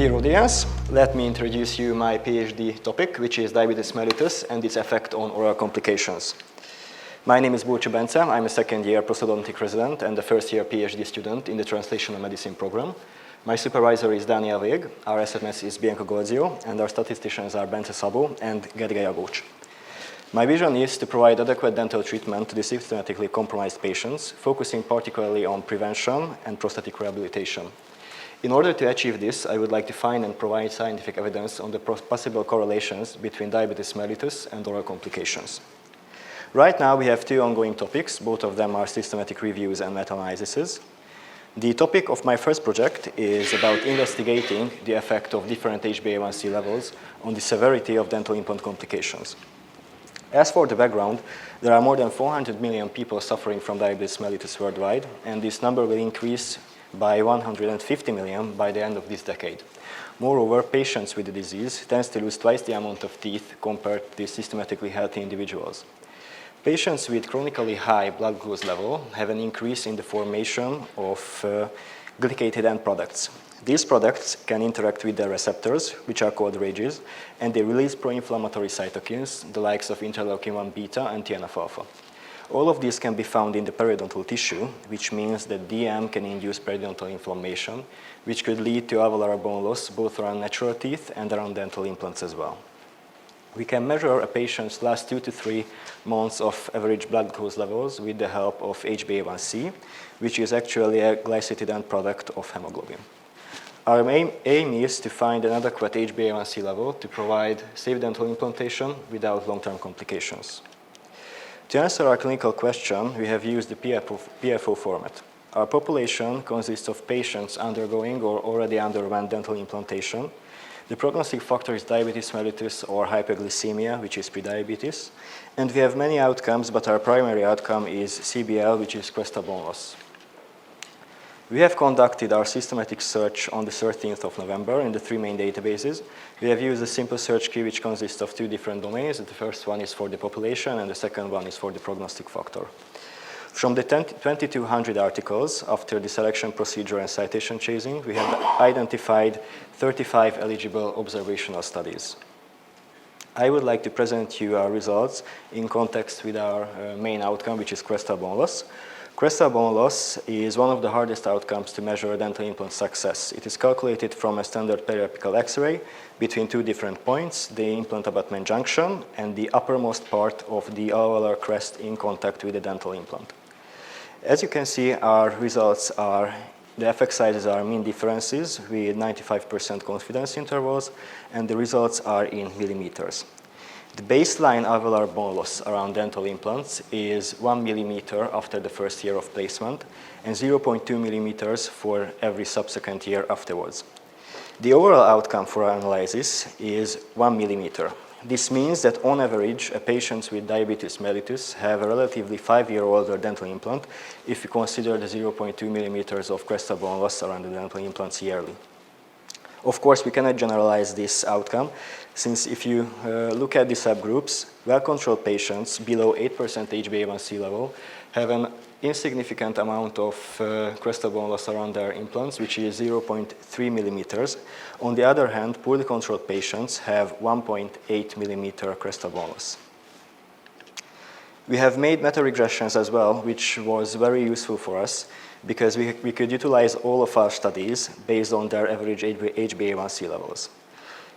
Dear audience, let me introduce you my PhD topic, which is diabetes mellitus and its effect on oral complications. My name is Bulcsú Bencze. I'm a second-year prosthodontic resident and a first-year PhD student in the Translational medicine program. My supervisor is Daniel Vég, our SMS is Bianca, and our statisticians are Bencze and Gergely. My vision is to provide adequate dental treatment to the systematically compromised patients, focusing particularly on prevention and prosthetic rehabilitation. In order to achieve this, I would like to find and provide scientific evidence on the possible correlations between diabetes mellitus and oral complications. Right now, we have two ongoing topics. Both of them are systematic reviews and meta-analyses. The topic of my first project is about investigating the effect of different HbA1c levels on the severity of dental implant complications. As for the background, there are more than 400 million people suffering from diabetes mellitus worldwide, and this number will increase by 150 million by the end of this decade. Moreover, patients with the disease tend to lose twice the amount of teeth compared to systematically healthy individuals. Patients with chronically high blood glucose level have an increase in the formation of glycated end products. These products can interact with their receptors, which are called RAGEs, and they release pro-inflammatory cytokines, the likes of interleukin-1 beta and TNF-alpha. All of these can be found in the periodontal tissue, which means that DM can induce periodontal inflammation, which could lead to alveolar bone loss both around natural teeth and around dental implants as well. We can measure a patient's last 2 to 3 months of average blood glucose levels with the help of HbA1c, which is actually a glycated end product of hemoglobin. Our aim is to find an adequate HbA1c level to provide safe dental implantation without long-term complications. To answer our clinical question, we have used the PFO format. Our population consists of patients undergoing or already underwent dental implantation. The prognostic factor is diabetes mellitus or hyperglycemia, which is prediabetes. And we have many outcomes, but our primary outcome is CBL, which is crestal bone loss. We have conducted our systematic search on the 13th of November in the 3 main databases. We have used a simple search key which consists of 2 different domains. The first one is for the population and the second one is for the prognostic factor. From the 2,200 articles, after the selection procedure and citation chasing, we have identified 35 eligible observational studies. I would like to present you our results in context with our main outcome, which is crestal bone loss. Crestal bone loss is one of the hardest outcomes to measure dental implant success. It is calculated from a standard periapical X-ray between 2 different points, the implant abutment junction and the uppermost part of the alveolar crest in contact with the dental implant. As you can see, our results are, the effect sizes are mean differences with 95% confidence intervals, and the results are in millimeters. The baseline alveolar bone loss around dental implants is 1 millimeter after the first year of placement and 0.2 millimeters for every subsequent year afterwards. The overall outcome for our analysis is 1 millimeter. This means that on average, patients with diabetes mellitus have a relatively 5-year-older dental implant if you consider the 0.2 millimeters of crestal bone loss around the dental implants yearly. Of course, we cannot generalize this outcome, since if you look at the subgroups, well-controlled patients below 8% HbA1c level have an insignificant amount of crestal bone loss around their implants, which is 0.3 millimeters. On the other hand, poorly controlled patients have 1.8 millimeter crestal bone loss. We have made meta-regressions as well, which was very useful for us, because we could utilize all of our studies based on their average HbA1c levels.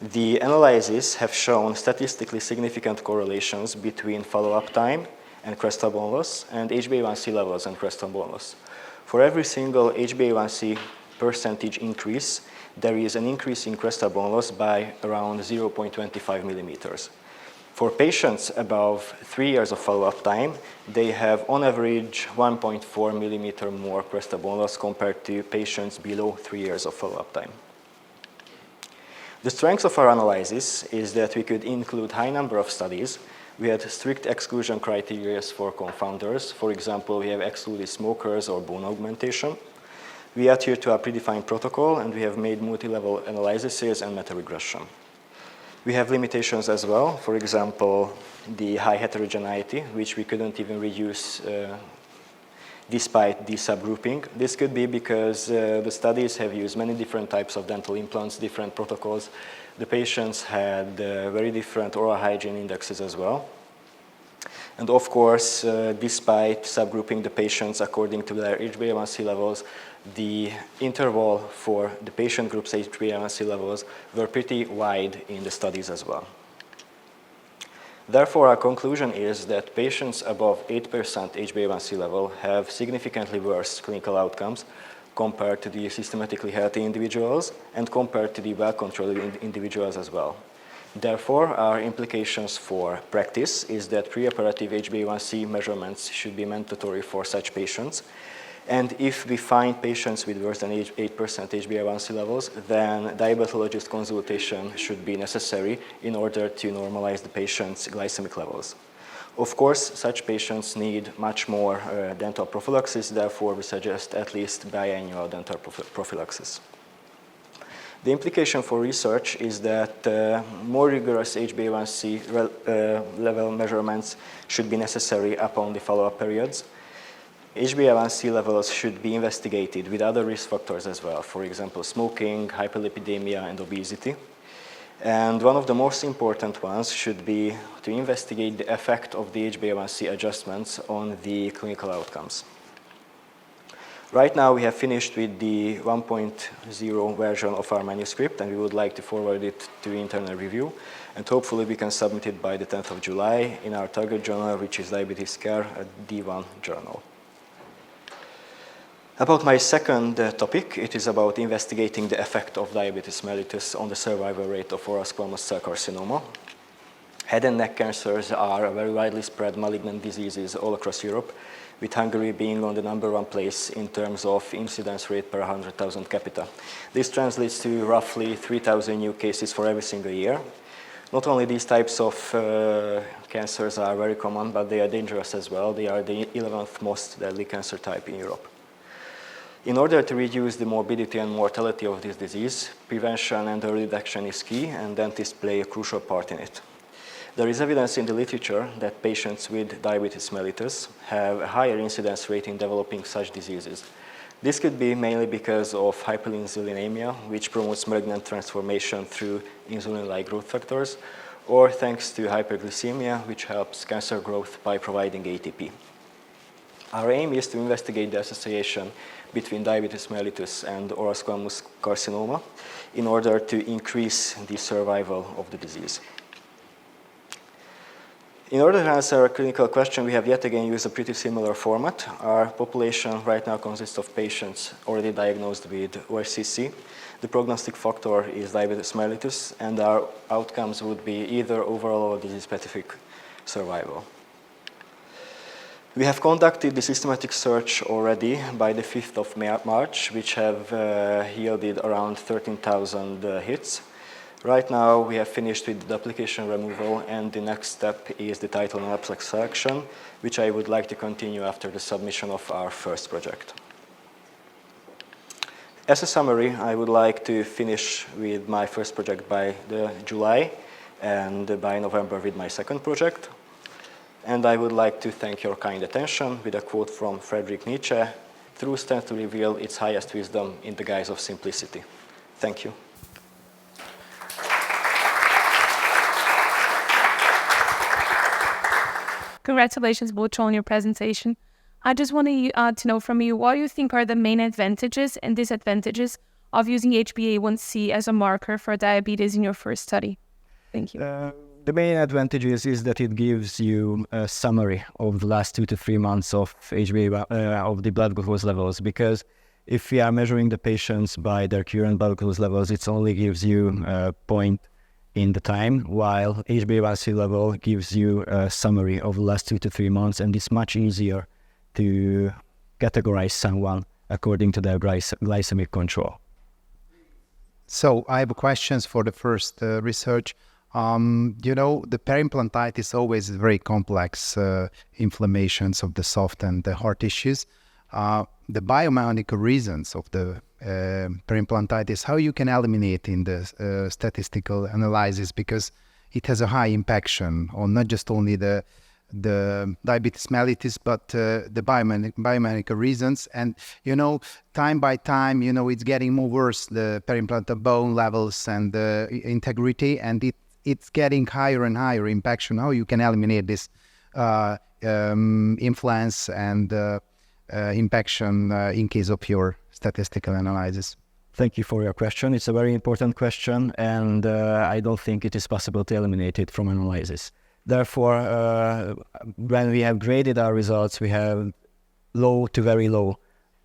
The analyses have shown statistically significant correlations between follow-up time and crestal bone loss and HbA1c levels and crestal bone loss. For every single HbA1c percentage increase, there is an increase in crestal bone loss by around 0.25 millimeters. For patients above 3 years of follow-up time, they have on average 1.4 millimeter more crestal bone loss compared to patients below 3 years of follow-up time. The strength of our analysis is that we could include high number of studies. We had strict exclusion criteria for confounders. For example, we have excluded smokers or bone augmentation. We adhere to our predefined protocol, and we have made multi-level analyses and meta-regression. We have limitations as well, for example, the high heterogeneity, which we couldn't even reduce despite the subgrouping. This could be because the studies have used many different types of dental implants, different protocols. The patients had very different oral hygiene indexes as well. And of course, despite subgrouping the patients according to their HbA1c levels, the interval for the patient group's HbA1c levels were pretty wide in the studies as well. Therefore, our conclusion is that patients above 8% HbA1c level have significantly worse clinical outcomes compared to the systematically healthy individuals and compared to the well-controlled individuals as well. Therefore, our implications for practice is that preoperative HbA1c measurements should be mandatory for such patients. And if we find patients with worse than 8% HbA1c levels, then diabetologist consultation should be necessary in order to normalize the patient's glycemic levels. Of course, such patients need much more dental prophylaxis, therefore we suggest at least biannual dental prophylaxis. The implication for research is that more rigorous HbA1c level measurements should be necessary upon the follow-up periods. HbA1c levels should be investigated with other risk factors as well, for example, smoking, hyperlipidemia, and obesity. And one of the most important ones should be to investigate the effect of the HbA1c adjustments on the clinical outcomes. Right now, we have finished with the 1.0 version of our manuscript, and we would like to forward it to internal review. And hopefully, we can submit it by the 10th of July in our target journal, which is Diabetes Care, a D1 journal. About my second topic, it is about investigating the effect of diabetes mellitus on the survival rate of oral squamous cell carcinoma. Head and neck cancers are very widely spread malignant diseases all across Europe, with Hungary being on the #1 place in terms of incidence rate per 100,000 capita. This translates to roughly 3,000 new cases for every single year. Not only these types of cancers are very common, but they are dangerous as well. They are the 11th most deadly cancer type in Europe. In order to reduce the morbidity and mortality of this disease, prevention and early detection is key, and dentists play a crucial part in it. There is evidence in the literature that patients with diabetes mellitus have a higher incidence rate in developing such diseases. This could be mainly because of hyperinsulinemia, which promotes malignant transformation through insulin-like growth factors, or thanks to hyperglycemia, which helps cancer growth by providing ATP. Our aim is to investigate the association between diabetes mellitus and oral squamous carcinoma in order to increase the survival of the disease. In order to answer our clinical question, we have yet again used a pretty similar format. Our population right now consists of patients already diagnosed with OHCC. The prognostic factor is diabetes mellitus, and our outcomes would be either overall or disease-specific survival. We have conducted the systematic search already by the 5th of March, which have yielded around 13,000 hits. Right now, we have finished with the duplication removal, and the next step is the title and abstract selection, which I would like to continue after the submission of our first project. As a summary, I would like to finish with my first project by July, and by November with my second project. And I would like to thank your kind attention with a quote from Friedrich Nietzsche: "Truth tends to reveal its highest wisdom in the guise of simplicity." Thank you. Congratulations, Bulcsú, on your presentation. I just want to know from you, what do you think are the main advantages and disadvantages of using HbA1c as a marker for diabetes in your first study? Thank you. The main advantages is that it gives you a summary of the last 2 to 3 months of of the blood glucose levels, because if we are measuring the patients by their current blood glucose levels, it only gives you a point in the time, while HbA1c level gives you a summary of the last 2 to 3 months, and it's much easier to categorize someone according to their glycemic control. So I have questions for the first research. The perimplantitis always is very complex inflammations of the soft and the hard tissues. The biomechanical reasons of the perimplantitis, how you can eliminate in the statistical analysis, because it has a high impaction on not just only the the diabetes mellitus, but the biomechanical reasons. And, you know, time by time, you know, it's getting more worse, the periimplantal bone levels and the integrity, and it's getting higher and higher impaction. How you can eliminate this influence and impaction in case of your statistical analysis? Thank you for your question. It's a very important question, and I don't think it is possible to eliminate it from analysis. Therefore, when we have graded our results, we have low to very low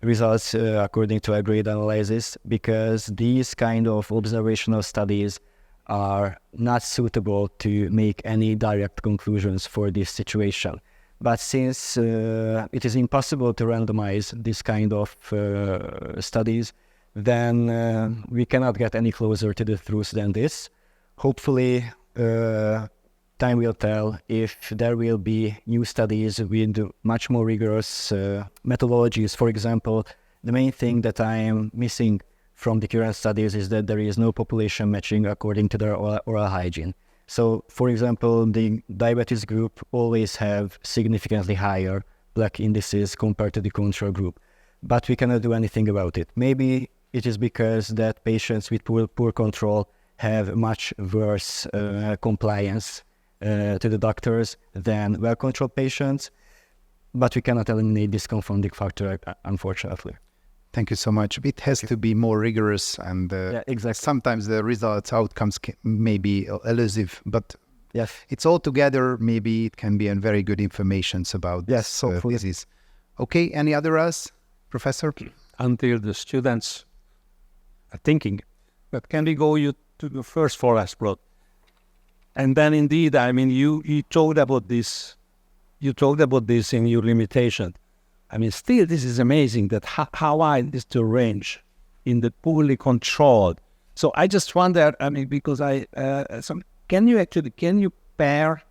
results according to our grade analysis, because these kind of observational studies are not suitable to make any direct conclusions for this situation. But since it is impossible to randomize this kind of studies, then we cannot get any closer to the truth than this. Hopefully, time will tell if there will be new studies with much more rigorous methodologies. For example, the main thing that I am missing from the current studies is that there is no population matching according to their oral hygiene. So, for example, the diabetes group always have significantly higher plaque indices compared to the control group, but we cannot do anything about it. Maybe it is because that patients with poor control have much worse compliance to the doctors than well-controlled patients, but we cannot eliminate this confounding factor, unfortunately. Thank you so much. It has to be more rigorous, and yeah, exactly. Sometimes the outcomes may be elusive, but yes, it's all together. Maybe it can be a very good information about yes, this disease. Okay, any other Professor? Until the students are thinking, but can we go to the first forest plot? And then indeed, I mean, you talked about this. You talked about this in your limitation. I mean, still, this is amazing that how wide is the range in the poorly controlled. So I just wonder, I mean, because can you pair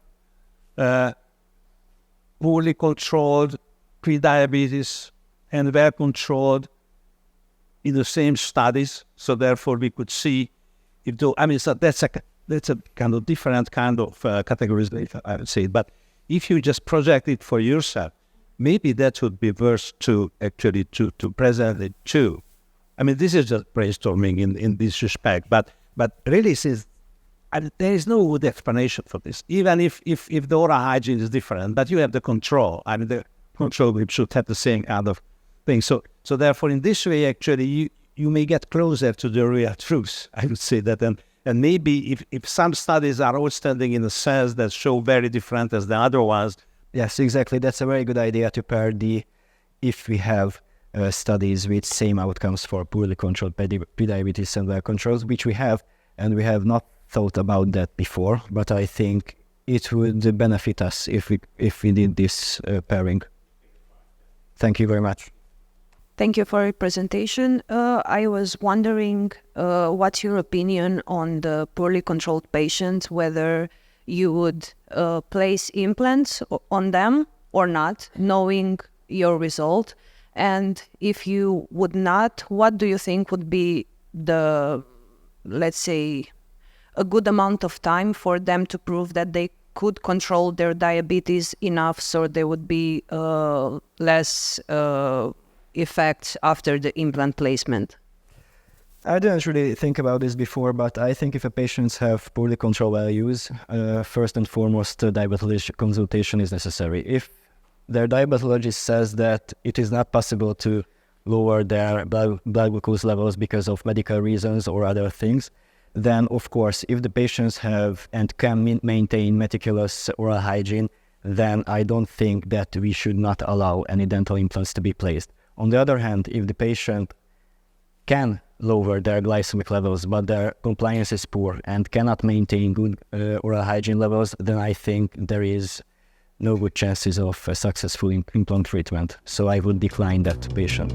poorly controlled pre-diabetes and well-controlled in the same studies? So therefore, we could see if so that's a kind of different kind of categorization, I would say. But if you just project it for yourself, maybe that would be worth to actually to present it too. I mean, this is just brainstorming in this respect, but really, there is no good explanation for this. Even if the oral hygiene is different, but you have the control. I mean, the control group should have the same kind of thing. So therefore, in this way, actually, you may get closer to the real truth. I would say that, and maybe if some studies are outstanding in a sense that show very different as the other ones. Yes, exactly. That's a very good idea to pair if we have studies with same outcomes for poorly controlled prediabetes and well controls, which we have, and we have not thought about that before, but I think it would benefit us if we did this pairing. Thank you very much. Thank you for your presentation. I was wondering what's your opinion on the poorly controlled patients, whether you would place implants on them or not, knowing your result. And if you would not, what do you think would be the, let's say, a good amount of time for them to prove that they could control their diabetes enough so there would be less effects after the implant placement? I didn't really think about this before, but I think if a patients have poorly controlled values, first and foremost, diabetologic consultation is necessary. If their diabetologist says that it is not possible to lower their blood glucose levels because of medical reasons or other things, then of course, if the patients have and can maintain meticulous oral hygiene, then I don't think that we should not allow any dental implants to be placed. On the other hand, if the patient can lower their glycemic levels, but their compliance is poor and cannot maintain good oral hygiene levels, then I think there is no good chances of a successful implant treatment. So I would decline that patient.